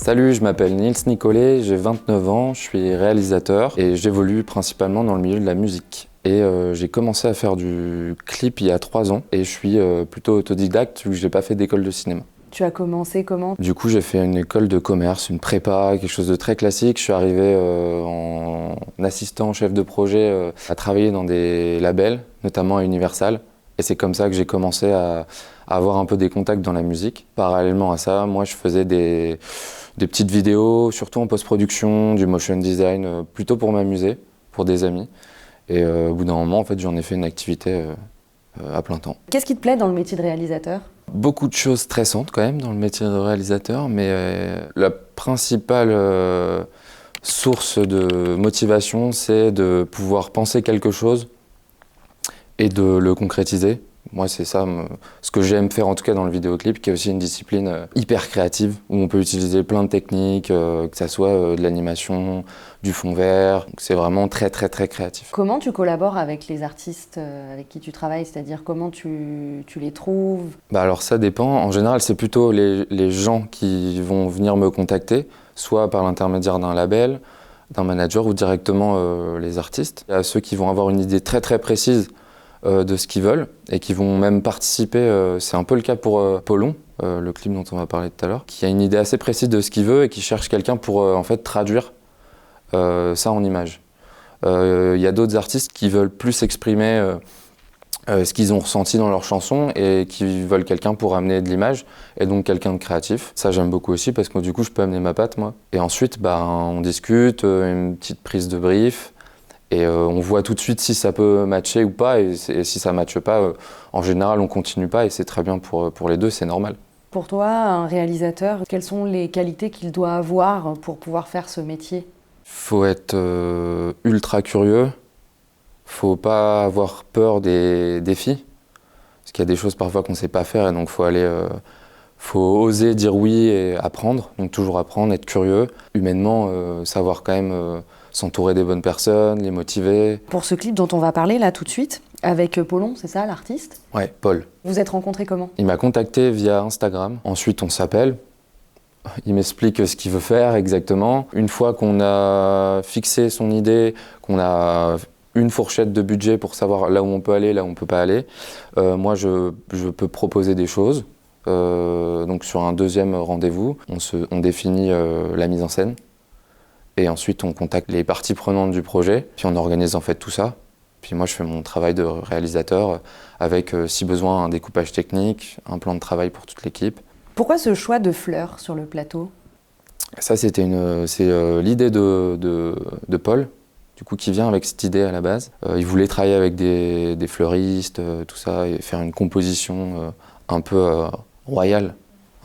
Salut, je m'appelle Nils Nicolet, j'ai 29 ans, je suis réalisateur et j'évolue principalement dans le milieu de la musique. Et j'ai commencé à faire du clip il y a 3 ans et je suis plutôt autodidacte vu que je n'ai pas fait d'école de cinéma. Tu as commencé comment? Du coup, j'ai fait une école de commerce, une prépa, quelque chose de très classique. Je suis arrivé en assistant chef de projet à travailler dans des labels, notamment à Universal. Et c'est comme ça que j'ai commencé à avoir un peu des contacts dans la musique. Parallèlement à ça, moi, je faisais des petites vidéos, surtout en post-production, du motion design, plutôt pour m'amuser, pour des amis. Et au bout d'un moment, en fait, j'en ai fait une activité à plein temps. Qu'est-ce qui te plaît dans le métier de réalisateur? Beaucoup de choses stressantes quand même dans le métier de réalisateur, mais la principale source de motivation, c'est de pouvoir penser quelque chose et de le concrétiser. Moi, c'est ça, ce que j'aime faire en tout cas dans le vidéoclip, qui est aussi une discipline hyper créative, où on peut utiliser plein de techniques, que ça soit de l'animation, du fond vert. C'est vraiment très créatif. Comment tu collabores avec les artistes avec qui tu travailles? C'est-à-dire comment tu les trouves? Alors ça dépend. En général, c'est plutôt les gens qui vont venir me contacter, soit par l'intermédiaire d'un label, d'un manager ou directement les artistes. Il y a ceux qui vont avoir une idée très précise de ce qu'ils veulent et qui vont même participer. C'est un peu le cas pour Polon, le clip dont on va parler tout à l'heure, qui a une idée assez précise de ce qu'il veut et qui cherche quelqu'un pour en fait traduire ça en images. Il y a d'autres artistes qui veulent plus exprimer ce qu'ils ont ressenti dans leurs chansons et qui veulent quelqu'un pour amener de l'image et donc quelqu'un de créatif. Ça j'aime beaucoup aussi parce que du coup je peux amener ma patte moi. Et ensuite on discute, une petite prise de brief et on voit tout de suite si ça peut matcher ou pas et si ça matche pas, en général on continue pas et c'est très bien pour les deux, c'est normal. Pour toi, un réalisateur, quelles sont les qualités qu'il doit avoir pour pouvoir faire ce métier? Faut être ultra curieux, faut pas avoir peur des défis, parce qu'il y a des choses parfois qu'on sait pas faire et donc faut oser dire oui et apprendre, donc toujours apprendre, être curieux, humainement savoir quand même s'entourer des bonnes personnes, les motiver. Pour ce clip dont on va parler là tout de suite, avec Polon, c'est ça l'artiste? Ouais, Paul. Vous êtes rencontrés comment? Il m'a contacté via Instagram, ensuite on s'appelle. Il m'explique ce qu'il veut faire exactement. Une fois qu'on a fixé son idée, qu'on a une fourchette de budget pour savoir là où on peut aller, là où on peut pas aller, moi je peux proposer des choses. Donc sur un deuxième rendez-vous, on définit la mise en scène et ensuite on contacte les parties prenantes du projet, puis on organise en fait tout ça. Puis moi je fais mon travail de réalisateur avec si besoin un découpage technique, un plan de travail pour toute l'équipe. Pourquoi ce choix de fleurs sur le plateau? Ça, c'est l'idée de Paul, du coup, qui vient avec cette idée à la base. Il voulait travailler avec des fleuristes, tout ça, et faire une composition un peu royale.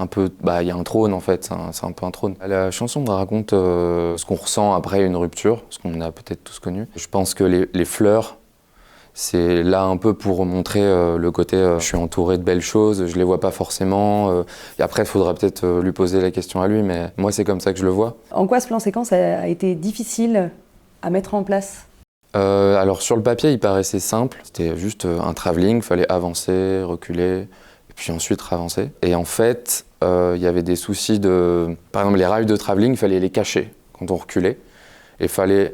Un peu, il y a un trône en fait, c'est un peu un trône. La chanson me raconte ce qu'on ressent après une rupture, ce qu'on a peut-être tous connu. Je pense que les fleurs, c'est là un peu pour montrer le côté je suis entouré de belles choses, je les vois pas forcément. Et après, il faudra peut-être lui poser la question à lui, mais moi, c'est comme ça que je le vois. En quoi ce plan séquence a été difficile à mettre en place? Alors, sur le papier, il paraissait simple. C'était juste un travelling, il fallait avancer, reculer, et puis ensuite avancer. Et en fait, il y avait des soucis de... Par exemple, les rails de travelling, il fallait les cacher quand on reculait. Et il fallait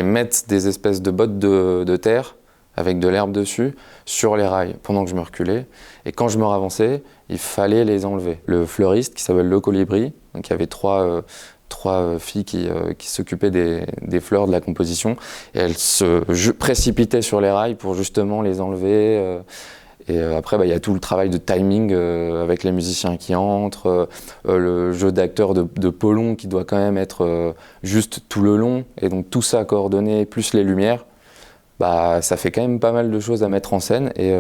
mettre des espèces de bottes de terre avec de l'herbe dessus, sur les rails, pendant que je me reculais. Et quand je me ravançais, il fallait les enlever. Le fleuriste, qui s'appelle Le Colibri, donc il y avait trois filles qui s'occupaient des fleurs de la composition, et elles se précipitaient sur les rails pour justement les enlever. Et après, il y a tout le travail de timing avec les musiciens qui entrent, le jeu d'acteur de Polon qui doit quand même être juste tout le long, et donc tout ça coordonné, plus les lumières. Ça fait quand même pas mal de choses à mettre en scène et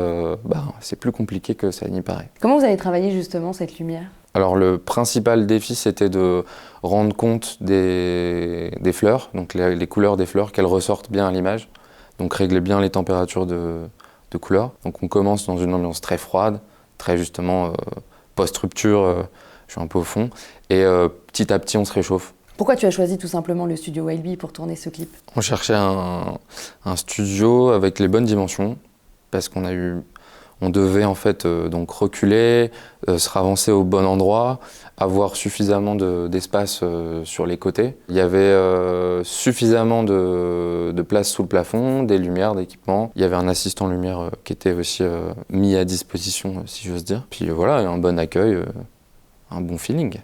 c'est plus compliqué que ça n'y paraît. Comment vous avez travaillé justement cette lumière? Alors le principal défi, c'était de rendre compte des fleurs, donc les couleurs des fleurs, qu'elles ressortent bien à l'image, donc régler bien les températures de couleurs. Donc on commence dans une ambiance très froide, très justement post-rupture, je suis un peu au fond, et petit à petit on se réchauffe. Pourquoi tu as choisi tout simplement le studio Wild Bee pour tourner ce clip? On cherchait un studio avec les bonnes dimensions, parce qu'on On devait en fait donc reculer, se ravancer au bon endroit, avoir suffisamment d'espace sur les côtés. Il y avait suffisamment de place sous le plafond, des lumières, d'équipements. Il y avait un assistant lumière qui était aussi mis à disposition, si j'ose dire. Puis voilà, un bon accueil, un bon feeling.